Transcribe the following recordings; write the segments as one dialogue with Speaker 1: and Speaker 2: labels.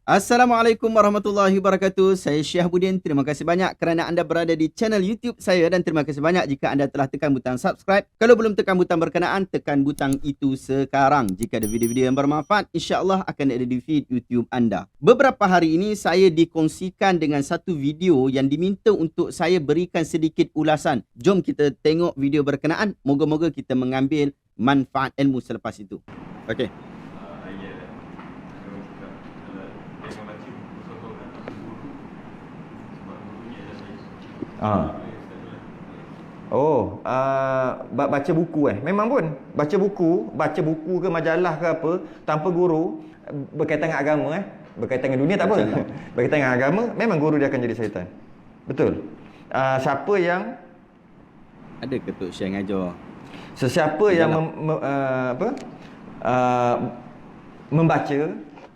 Speaker 1: Assalamualaikum warahmatullahi wabarakatuh. Saya Syah Budin. Terima kasih banyak kerana anda berada di channel YouTube saya dan terima kasih banyak jika anda telah tekan butang subscribe. Kalau belum tekan butang berkenaan, tekan butang itu sekarang. Jika ada video-video yang bermanfaat, insya-Allah akan ada di feed YouTube anda. Beberapa hari ini saya dikongsikan dengan satu video yang diminta untuk saya berikan sedikit ulasan. Jom kita tengok video berkenaan. Moga-moga kita mengambil manfaat ilmu selepas itu. Okey.
Speaker 2: Baca buku memang pun baca buku ke majalah ke apa tanpa guru berkaitan dengan agama berkaitan dengan dunia tak apa. Berkaitan dengan agama memang guru dia akan jadi syaitan. Betul. Siapa yang
Speaker 1: Ada ketuk Syekh ngajar.
Speaker 2: Sesiapa yang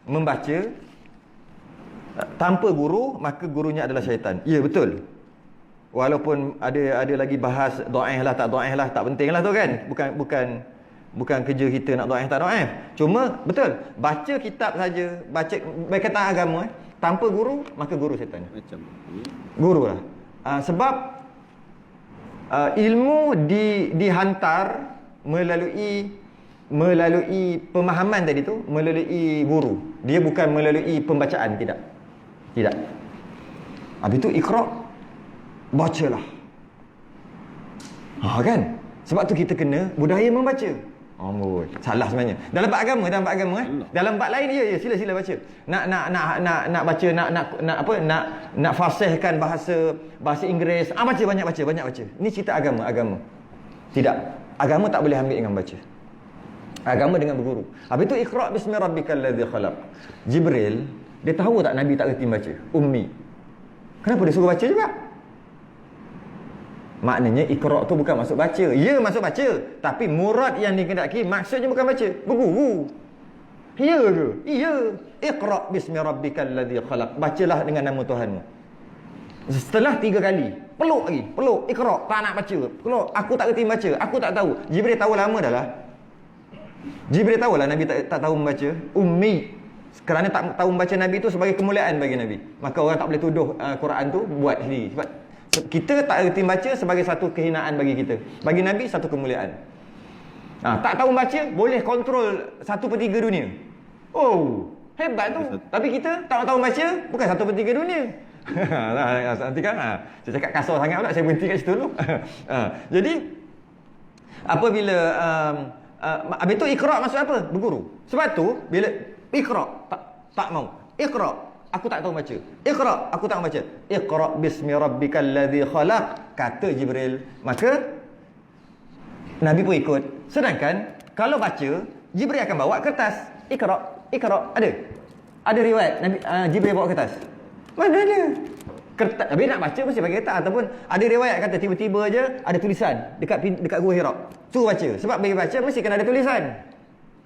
Speaker 2: membaca tanpa guru, maka gurunya adalah syaitan. Ya, betul. Walaupun ada lagi bahas dhaif lah, tak dhaif lah, tak penting lah tu kan. Bukan kerja kita nak dhaif tak dhaif. Cuma betul, baca kitab saja, baca berkaitan agama tanpa guru, maka guru syaitan.
Speaker 1: Macam
Speaker 2: Guru lah. Sebab ilmu dihantar melalui pemahaman tadi tu, melalui guru. Dia bukan melalui pembacaan, tidak. Habis tu iqra, bacalah. Kan? Sebab tu kita kena budaya membaca. Salah sebenarnya. Dalam bab agama, dalam bab lain sila baca. Nak baca, nak fasihkan bahasa Inggeris. Banyak baca. Ni cerita agama. Tidak. Agama tak boleh ambil dengan baca. Agama dengan berguru. Habis tu iqra bismi rabbikal ladzi khalaq. Jibril, dia tahu tak Nabi tak reti baca? Ummi. Kenapa dia suruh baca juga? Maknanya iqra tu bukan maksud baca. Ya, maksud baca, tapi murad yang dikehendaki maksudnya bukan baca, berguru. Ya ke? Iya. Iqra bismi rabbikal ladzi khalaq. Bacalah dengan nama Tuhanmu. Setelah 3 kali, peluk iqra, tak nak baca. Peluk, aku tak reti baca, aku tak tahu. Jibril tahu lama dah lah. Jibril tahulah Nabi tak tahu membaca. Ummi. Kerana tak tahu membaca Nabi itu sebagai kemuliaan bagi Nabi. Maka orang tak boleh tuduh Quran tu buat sendiri. Sebab kita tak reti baca sebagai satu kehinaan bagi kita. Bagi Nabi satu kemuliaan. Tak tahu baca, boleh kontrol 1/3 dunia. Hebat tu. Tapi kita tak tahu baca, bukan 1/3 dunia. Nanti kan saya cakap kasar sangat pula, saya berhenti kat situ dulu. Jadi apabila habis tu iqra maksud apa? Berguru. Sebab tu bila iqra tak mau. Iqra, aku tak tahu baca. Iqra, aku tak tahu baca. Iqra bismi rabbikal ladzi khalaq, kata Jibril. Maka Nabi pun ikut. Sedangkan kalau baca, Jibril akan bawa kertas. Iqra ada riwayat Nabi Jibril bawa kertas. Mana ada? Kertas. Habis nak baca mesti pakai kertas, ataupun ada riwayat kata tiba-tiba aja ada tulisan dekat Gua Hira. Suruh baca. Sebab bagi baca mesti kena ada tulisan.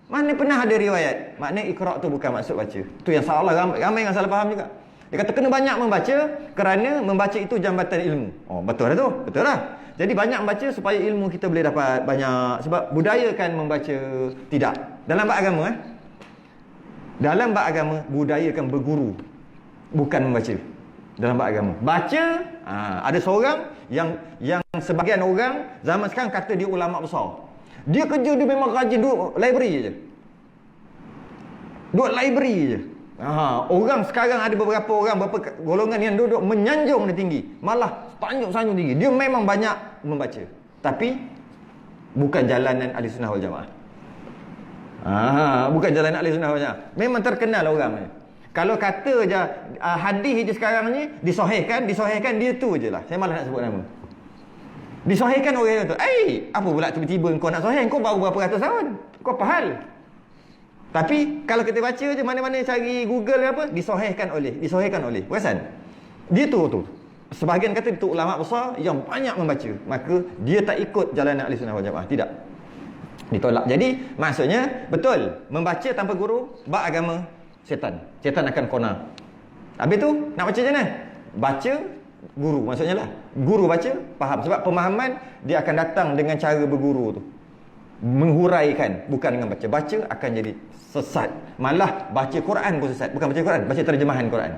Speaker 2: Mana pernah ada riwayat? Maknanya iqra tu bukan maksud baca. Tu yang salah, ramai yang salah faham juga. Dia kata kena banyak membaca kerana membaca itu jambatan ilmu. Betul lah tu. Betul lah. Jadi banyak membaca supaya ilmu kita boleh dapat banyak. Sebab budayakan membaca. Tidak. Dalam bab agama dalam bab agama budayakan berguru, bukan membaca. Dalam bab agama baca, ada seorang yang sebagian orang zaman sekarang kata dia ulama besar. Dia kerja dia memang rajin duduk library je. Orang sekarang ada beberapa golongan yang duduk menyanjung dia tinggi, malah sanjung tinggi. Dia memang banyak membaca, tapi bukan jalanan ahli sunnah wal jamaah. Bukan jalanan ahli sunnah wal jamaah. Memang terkenal orang ni. Kalau kata je hadis je sekarang ni disahihkan dia tu je lah. Saya malah nak sebut nama. Disahihkan orang tu. Apa pula tiba-tiba kau nak sahih? Kau baru berapa ratus tahun. Kau apa hal? Tapi kalau kita baca je mana-mana cari Google apa, disahihkan oleh. Perasan? Dia tu. Sebahagian kata itu ulama besar yang banyak membaca. Maka dia tak ikut jalanan ahli sunnah wal jamaah. Tidak. Ditolak. Jadi maksudnya betul, membaca tanpa guru bab agama Setan akan kona. Habis tu nak baca macam mana? Baca guru maksudnya lah. Guru baca faham. Sebab pemahaman dia akan datang dengan cara berguru tu. menghuraikan, bukan dengan baca. Baca akan jadi sesat. Malah baca Quran pun sesat. Bukan baca Quran, baca terjemahan Quran.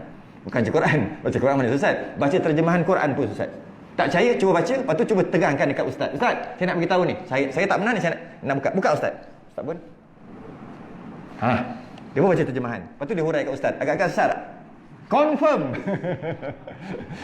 Speaker 2: Bukan baca Quran. Baca Quran mana sesat? Baca terjemahan Quran pun sesat. Tak percaya, cuba baca, lepas tu cuba tegangkan dekat ustaz. Ustaz, saya nak beritahu ni. Saya tak benar ni, saya nak buka. Buka ustaz. Ustaz pun. Dia pun baca terjemahan. Lepas tu dia hurai kat ustaz. Agak-agak sesat tak? Confirm.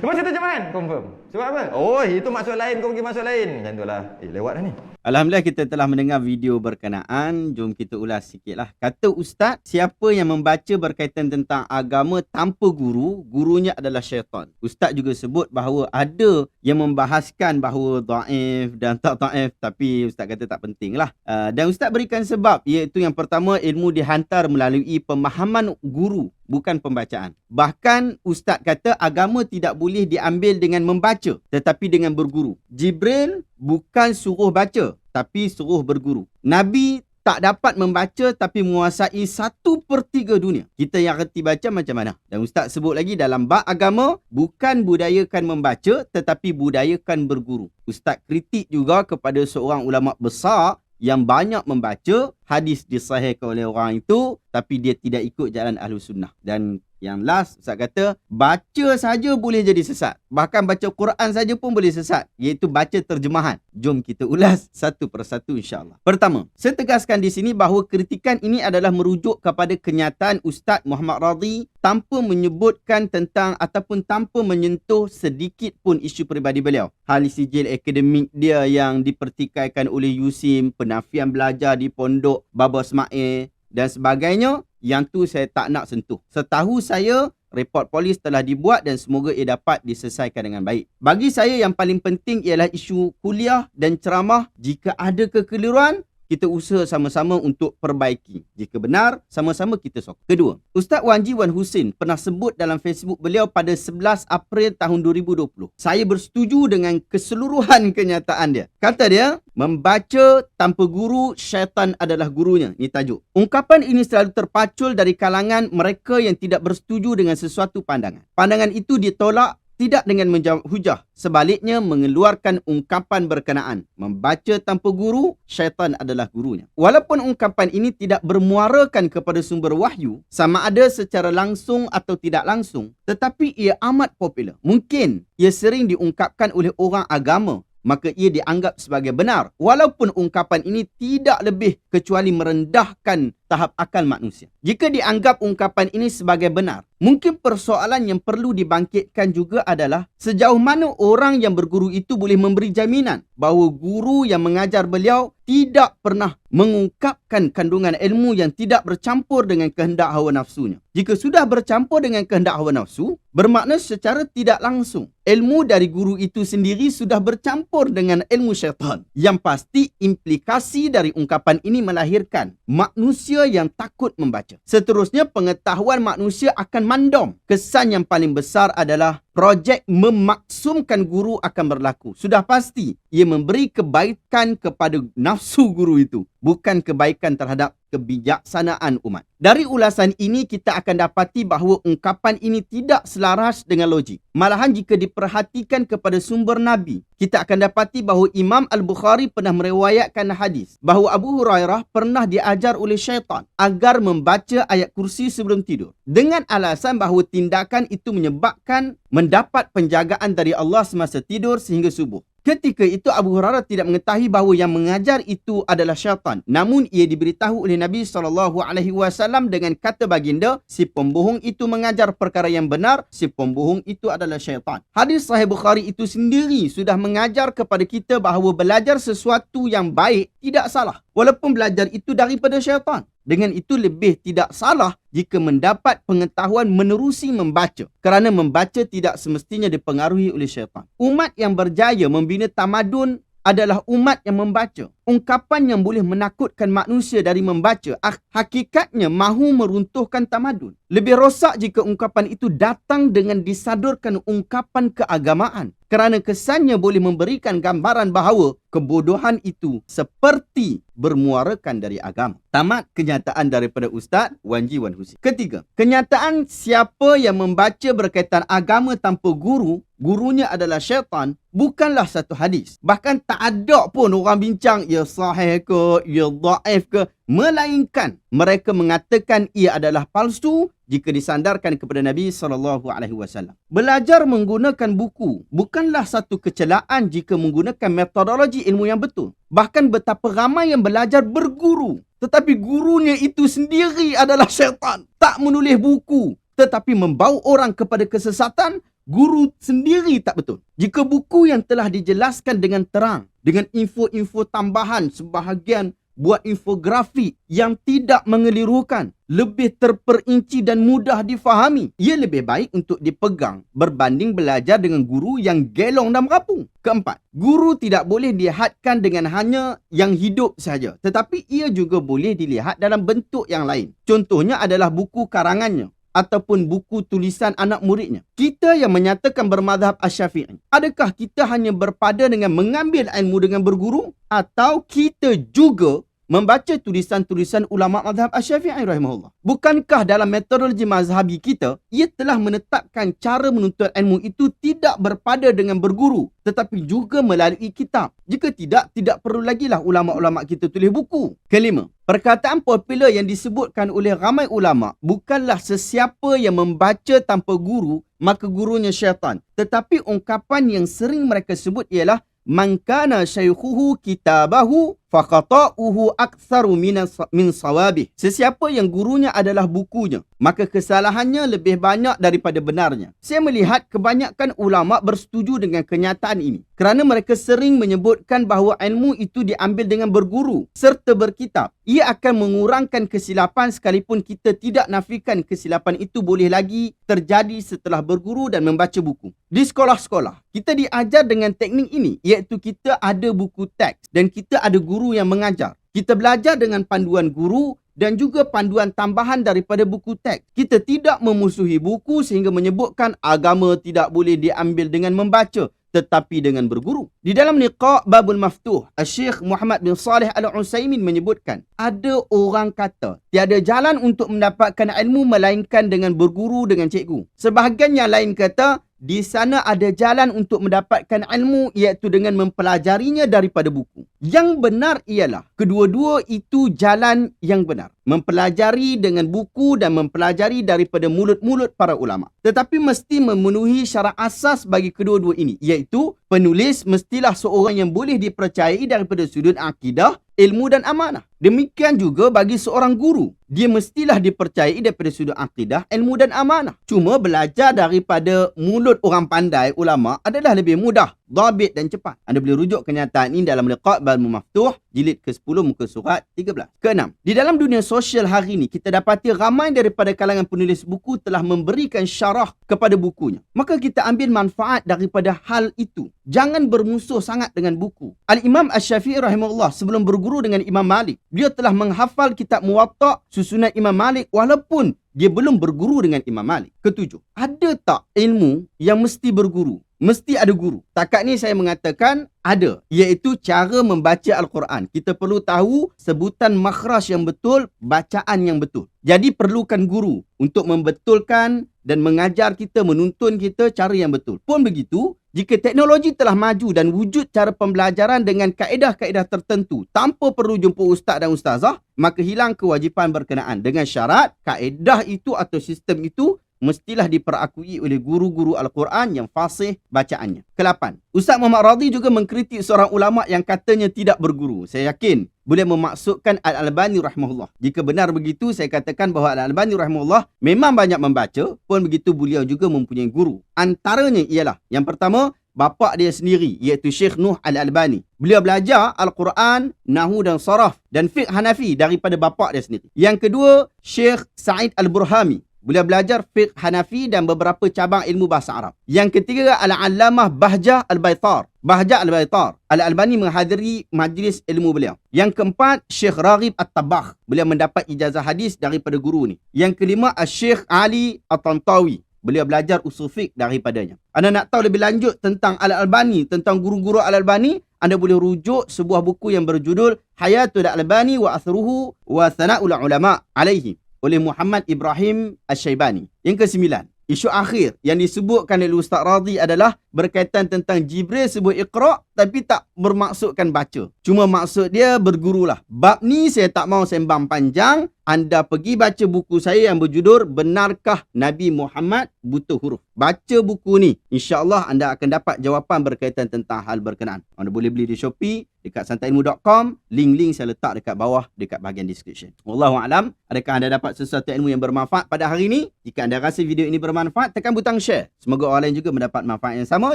Speaker 2: Dia baca terjemahan, confirm. Sebab apa? Oh, itu maksud lain, kau pergi maksud lain. Macam tu lah. Lewat dah ni.
Speaker 1: Alhamdulillah kita telah mendengar video berkenaan. Jom kita ulas sikit lah. Kata ustaz, siapa yang membaca berkaitan tentang agama tanpa guru, gurunya adalah syaitan. Ustaz juga sebut bahawa ada yang membahaskan bahawa dhaif dan tak dhaif, tapi ustaz kata tak penting lah. Dan ustaz berikan sebab, iaitu yang pertama, ilmu dihantar melalui pemahaman guru, bukan pembacaan. Bahkan ustaz kata agama tidak boleh diambil dengan membaca, tetapi dengan berguru. Jibril bukan suruh baca, tapi suruh berguru. Nabi tak dapat membaca tapi menguasai 1/3 dunia. Kita yang reti baca macam mana? Dan ustaz sebut lagi dalam bab agama, bukan budayakan membaca tetapi budayakan berguru. Ustaz kritik juga kepada seorang ulama besar yang banyak membaca, hadis disahihkan oleh orang itu, tapi dia tidak ikut jalan Ahlus Sunnah. Dan yang last, Ustaz kata, baca saja boleh jadi sesat. Bahkan baca Quran saja pun boleh sesat, iaitu baca terjemahan. Jom kita ulas satu persatu insya-Allah. Pertama, saya tegaskan di sini bahawa kritikan ini adalah merujuk kepada kenyataan Ustaz Muhammad Radhi tanpa menyebutkan tentang ataupun tanpa menyentuh sedikit pun isu peribadi beliau. Hal sijil akademik dia yang dipertikaikan oleh USIM, penafian belajar di pondok Baba Ismail dan sebagainya, yang tu saya tak nak sentuh. Setahu saya, report polis telah dibuat dan semoga ia dapat diselesaikan dengan baik. Bagi saya yang paling penting ialah isu kuliah dan ceramah. Jika ada kekeliruan, kita usaha sama-sama untuk perbaiki. Jika benar, sama-sama kita sokong. Kedua, Ustaz Wanji Wan Husin pernah sebut dalam Facebook beliau pada 11 April tahun 2020. Saya bersetuju dengan keseluruhan kenyataan dia. Kata dia, membaca tanpa guru, syaitan adalah gurunya. Ini tajuk. Ungkapan ini selalu terpacul dari kalangan mereka yang tidak bersetuju dengan sesuatu pandangan. Pandangan itu ditolak tidak dengan menjawab hujah. Sebaliknya, mengeluarkan ungkapan berkenaan. Membaca tanpa guru, syaitan adalah gurunya. Walaupun ungkapan ini tidak bermuarakan kepada sumber wahyu, sama ada secara langsung atau tidak langsung, tetapi ia amat popular. Mungkin ia sering diungkapkan oleh orang agama, maka ia dianggap sebagai benar. Walaupun ungkapan ini tidak lebih kecuali merendahkan tahap akal manusia. Jika dianggap ungkapan ini sebagai benar, mungkin persoalan yang perlu dibangkitkan juga adalah sejauh mana orang yang berguru itu boleh memberi jaminan bahawa guru yang mengajar beliau tidak pernah mengungkapkan kandungan ilmu yang tidak bercampur dengan kehendak hawa nafsunya. Jika sudah bercampur dengan kehendak hawa nafsu, bermakna secara tidak langsung ilmu dari guru itu sendiri sudah bercampur dengan ilmu syaitan. Yang pasti implikasi dari ungkapan ini melahirkan manusia yang takut membaca. Seterusnya, pengetahuan manusia akan mandom. Kesan yang paling besar adalah projek memaksumkan guru akan berlaku. Sudah pasti ia memberi kebaikan kepada nafsu guru itu, bukan kebaikan terhadap kebijaksanaan umat. Dari ulasan ini kita akan dapati bahawa ungkapan ini tidak selaras dengan logik. Malahan jika diperhatikan kepada sumber Nabi, kita akan dapati bahawa Imam Al-Bukhari pernah meriwayatkan hadis bahawa Abu Hurairah pernah diajar oleh syaitan agar membaca ayat kursi sebelum tidur, dengan alasan bahawa tindakan itu menyebabkan mendapat penjagaan dari Allah semasa tidur sehingga subuh. Ketika itu Abu Hurairah tidak mengetahui bahawa yang mengajar itu adalah syaitan. Namun ia diberitahu oleh Nabi SAW dengan kata baginda, si pembohong itu mengajar perkara yang benar, si pembohong itu adalah syaitan. Hadis Sahih Bukhari itu sendiri sudah mengajar kepada kita bahawa belajar sesuatu yang baik tidak salah, walaupun belajar itu daripada syaitan. Dengan itu lebih tidak salah jika mendapat pengetahuan menerusi membaca, kerana membaca tidak semestinya dipengaruhi oleh syaitan. Umat yang berjaya membina tamadun adalah umat yang membaca. Ungkapan yang boleh menakutkan manusia dari membaca hakikatnya mahu meruntuhkan tamadun. Lebih rosak jika ungkapan itu datang dengan disadurkan ungkapan keagamaan, kerana kesannya boleh memberikan gambaran bahawa kebodohan itu seperti bermuarakan dari agama. Tamat kenyataan daripada Ustaz Wan Ji Wan Husin. Ketiga, kenyataan siapa yang membaca berkaitan agama tanpa guru, gurunya adalah syaitan, bukanlah satu hadis. Bahkan tak ada pun orang bincang ia sahih ke, ia dhaif ke, melainkan mereka mengatakan ia adalah palsu jika disandarkan kepada Nabi SAW. Belajar menggunakan buku bukanlah satu kecelaan jika menggunakan metodologi ilmu yang betul. Bahkan betapa ramai yang belajar berguru, tetapi gurunya itu sendiri adalah syaitan. Tak menulis buku, tetapi membawa orang kepada kesesatan, guru sendiri tak betul. Jika buku yang telah dijelaskan dengan terang, dengan info-info tambahan, sebahagian buat infografik yang tidak mengelirukan, lebih terperinci dan mudah difahami, ia lebih baik untuk dipegang berbanding belajar dengan guru yang gelong dan merapung. Keempat, guru tidak boleh dihadkan dengan hanya yang hidup sahaja, tetapi ia juga boleh dilihat dalam bentuk yang lain. Contohnya adalah buku karangannya ataupun buku tulisan anak muridnya. Kita yang menyatakan bermazhab Asy-Syafi'i, adakah kita hanya berpada dengan mengambil ilmu dengan berguru, atau kita juga membaca tulisan-tulisan ulama mazhab Asy-Syafi'i rahimahullah? Bukankah dalam metodologi mazhabi kita, ia telah menetapkan cara menuntut ilmu itu tidak berpada dengan berguru, tetapi juga melalui kitab? Jika tidak perlu lagilah ulama-ulama kita tulis buku. Kelima, perkataan popular yang disebutkan oleh ramai ulama, bukanlah sesiapa yang membaca tanpa guru, maka gurunya syaitan. Tetapi ungkapan yang sering mereka sebut ialah man kana syaikhuhu kitabahu faqata'uhu aktsaru min sawabih. Sesiapa yang gurunya adalah bukunya, maka kesalahannya lebih banyak daripada benarnya. Saya melihat kebanyakan ulama bersetuju dengan kenyataan ini, kerana mereka sering menyebutkan bahawa ilmu itu diambil dengan berguru serta berkitab. Ia akan mengurangkan kesilapan, sekalipun kita tidak nafikan kesilapan itu boleh lagi terjadi setelah berguru dan membaca buku. Di sekolah-sekolah, kita diajar dengan teknik ini, iaitu kita ada buku teks dan kita ada guru yang mengajar. Kita belajar dengan panduan guru dan juga panduan tambahan daripada buku teks. Kita tidak memusuhi buku sehingga menyebutkan agama tidak boleh diambil dengan membaca, tetapi dengan berguru. Di dalam Niqa' Babul Maftuh, Syekh Muhammad bin Salih Al-Utsaimin menyebutkan, ada orang kata tiada jalan untuk mendapatkan ilmu melainkan dengan berguru dengan cikgu. Sebahagian yang lain kata, di sana ada jalan untuk mendapatkan ilmu, iaitu dengan mempelajarinya daripada buku. Yang benar ialah kedua-dua itu jalan yang benar. Mempelajari dengan buku dan mempelajari daripada mulut-mulut para ulama. Tetapi mesti memenuhi syarat asas bagi kedua-dua ini, iaitu penulis mestilah seorang yang boleh dipercayai daripada sudut akidah, ilmu dan amanah. Demikian juga bagi seorang guru, dia mestilah dipercayai daripada sudut akidah, ilmu dan amanah. Cuma belajar daripada mulut orang pandai, ulama, adalah lebih mudah, dhabit dan cepat. Anda boleh rujuk kenyataan ini dalam Liqa' Babul Maftuh, jilid ke-10 muka surat 13. Keenam, di dalam dunia sosial hari ini, kita dapati ramai daripada kalangan penulis buku telah memberikan syarah kepada bukunya. Maka kita ambil manfaat daripada hal itu. Jangan bermusuh sangat dengan buku. Al-Imam Asy-Syafi'i rahimahullah sebelum berguru dengan Imam Malik, dia telah menghafal kitab Muwatta' susunan Imam Malik walaupun dia belum berguru dengan Imam Malik. Ketujuh, ada tak ilmu yang mesti berguru? Mesti ada guru. Takat ni saya mengatakan ada, iaitu cara membaca Al-Quran. Kita perlu tahu sebutan makhraj yang betul, bacaan yang betul. Jadi perlukan guru untuk membetulkan dan mengajar kita, menuntun kita cara yang betul. Pun begitu, jika teknologi telah maju dan wujud cara pembelajaran dengan kaedah-kaedah tertentu tanpa perlu jumpa ustaz dan ustazah, maka hilang kewajipan berkenaan, dengan syarat kaedah itu atau sistem itu mestilah diperakui oleh guru-guru Al-Quran yang fasih bacaannya. Kelapan, Ustaz Muhammad Radhi juga mengkritik seorang ulama yang katanya tidak berguru. Saya yakin boleh memaksudkan Al-Albani rahimahullah. Jika benar begitu, saya katakan bahawa Al-Albani rahimahullah memang banyak membaca, pun begitu beliau juga mempunyai guru. Antaranya ialah, yang pertama, bapa dia sendiri, iaitu Syekh Nuh Al-Albani. Beliau belajar Al-Quran, Nahu dan Saraf dan Fiqh Hanafi daripada bapa dia sendiri. Yang kedua, Syekh Sa'id Al-Burhami. Beliau belajar fiqh Hanafi dan beberapa cabang ilmu bahasa Arab. Yang ketiga, Al-Allamah Bahjah Al-Baitar. Bahjah Al-Baitar. Al-Albani menghadiri majlis ilmu beliau. Yang keempat, Syekh Raghib At-Tabakh. Beliau mendapat ijazah hadis daripada guru ni. Yang kelima, Syekh Ali At-Tantawi. Beliau belajar usul fiqh daripadanya. Anda nak tahu lebih lanjut tentang Al-Albani, tentang guru-guru Al-Albani, anda boleh rujuk sebuah buku yang berjudul Hayatul Al-Albani wa Athruhu wa Thana'ul Ulama alaihi oleh Muhammad Ibrahim Asy-Syaibani. Yang ke-9, isu akhir yang disebutkan oleh Ustaz Radhi adalah berkaitan tentang Jibril sebut Iqra' tapi tak bermaksudkan baca. Cuma maksud dia bergurulah. Bab ni saya tak mau sembang panjang. Anda pergi baca buku saya yang berjudul Benarkah Nabi Muhammad Butuh Huruf? Baca buku ni. InsyaAllah anda akan dapat jawapan berkaitan tentang hal berkenaan. Anda boleh beli di Shopee, dekat santailmu.com. Link-link saya letak dekat bawah, dekat bahagian description. Wallahualam. Adakah anda dapat sesuatu ilmu yang bermanfaat pada hari ini? Jika anda rasa video ini bermanfaat, tekan butang share. Semoga orang lain juga mendapat manfaat yang sama.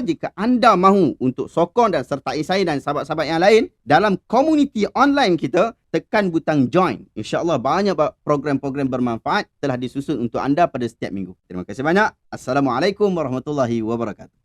Speaker 1: Jika anda mahu untuk sokong dan sertai saya dan sahabat-sahabat yang lain dalam komuniti online kita, tekan butang join. InsyaAllah banyak program-program bermanfaat telah disusun untuk anda pada setiap minggu. Terima kasih banyak. Assalamualaikum warahmatullahi wabarakatuh.